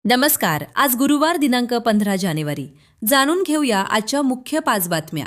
नमस्कार. आज गुरुवार दिनांक 15 जानेवारी. जाणून घेऊया आजच्या मुख्य 5 बातम्या.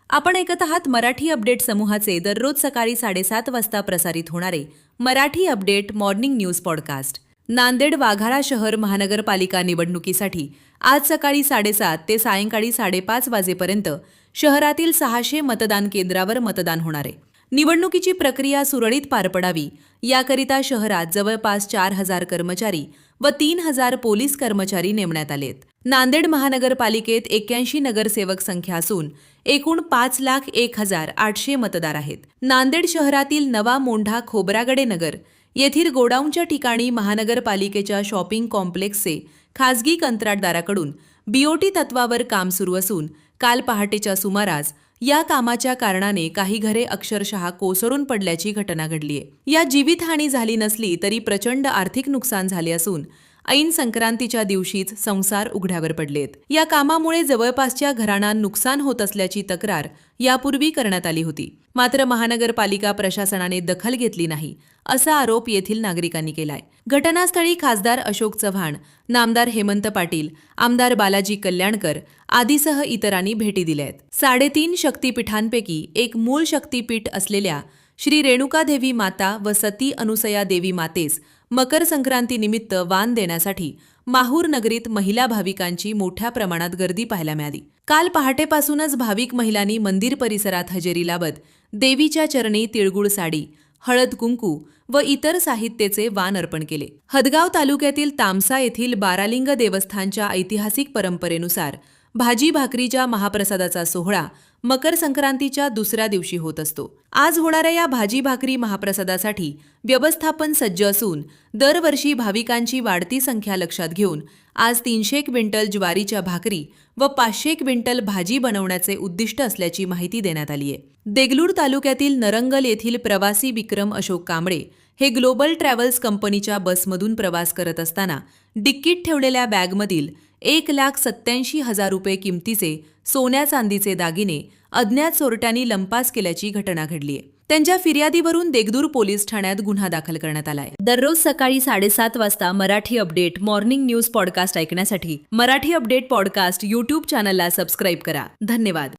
आपण ऐकत आहात मराठी अपडेट समूहाचे दररोज सकाळी 7:30 वाजता प्रसारित होणारे Marathi update morning news podcast. Nanded Waghala शहर महानगरपालिका निवडणुकीसाठी आज सकाळी 7:30 ते सायंकाळी 5:30 वाजेपर्यंत शहरातील 600 मतदान केंद्रावर मतदान होणार आहे. निवडणुकीची प्रक्रिया सुरळीत पार पडावी याकरिता शहरात जवळपास 4,000 कर्मचारी व 3,000 पोलीस कर्मचारी नेमण्यात आलेत. नांदेड महानगरपालिकेत 81 नगरसेवक संख्या असून एकूण 5,01,800 मतदार आहेत. नांदेड शहरातील नवा मोंढा खोब्रागडे नगर येथील गोडाऊनच्या ठिकाणी महानगरपालिकेच्या शॉपिंग कॉम्प्लेक्सचे खासगी कंत्राटदाराकडून बीओटी तत्वावर काम सुरू असून काल पहाटेच्या सुमारास या कामाच्या कारणाने काही घरे अक्षरशः कोसळून पडल्याची घटना घडली आहे. या जीवितहानी झाली नसली तरी प्रचंड आर्थिक नुकसान झाले असून ऐन संक्रांतीच्या दिवशीच संसार उघड्यावर पडलेत. या कामामुळे जवळपासच्या घरांना नुकसान होत असल्याची तक्रार यापूर्वी करण्यात आली होती. मात्र महानगरपालिका प्रशासनाने दखल घेतली नाही असा आरोप येथील नागरिकांनी केलाय. घटनास्थळी खासदार अशोक चव्हाण, नामदार हेमंत पाटील, आमदार बालाजी कल्याणकर आदीसह इतरांनी भेटी दिल्यात. 3.5 शक्तीपीठांपैकी एक मूळ शक्तीपीठ असलेल्या श्री रेणुकादेवी माता व सती अनुसया देवी मातेस मकर संक्रांतीनिमित्त वाण देण्यासाठी माहूर नगरीत महिला भाविकांची मोठ्या प्रमाणात गर्दी पाहायला मिळाली. काल पहाटेपासूनच भाविक महिलांनी मंदिर परिसरात हजेरी लावत देवीच्या चरणी तिळगुळ साडी, हळद कुंकू व इतर साहित्याचे वाण अर्पण केले. हदगाव तालुक्यातील तामसा येथील बारालिंग देवस्थानच्या ऐतिहासिक परंपरेनुसार भाजी भाकरीच्या महाप्रसादाचा सोहळा मकर संक्रांतीच्या दुसऱ्या दिवशी होत असतो. आज होणाऱ्या या भाजी भाकरी महाप्रसादासाठी व्यवस्थापन सज्ज असून दरवर्षी भाविकांची वाढती संख्या लक्षात घेऊन आज 300 क्विंटल ज्वारीच्या भाकरी व 500 क्विंटल भाजी बनवण्याचे उद्दिष्ट असल्याची माहिती देण्यात आली आहे. देगलूर तालुक्यातील नरंगल येथील प्रवासी विक्रम अशोक कांबळे हे ग्लोबल ट्रॅव्हल्स कंपनीच्या बसमधून प्रवास करत असताना डिक्कीत ठेवलेल्या बॅगमधील 1,87,000 रुपये किमतीचे सोन्या चांदीचे दागिने अज्ञात चोरट्यांनी लंपास केल्याची घटना घडली आहे. त्यांच्या फिर्यादीवरून देगलूर पोलीस ठाण्यात गुन्हा दाखल करण्यात आलाय. दररोज सकाळी 7:30 वाजता Marathi update morning news podcast ऐकण्यासाठी मराठी अपडेट पॉडकास्ट यूट्यूब चॅनलला सबस्क्राईब करा. धन्यवाद.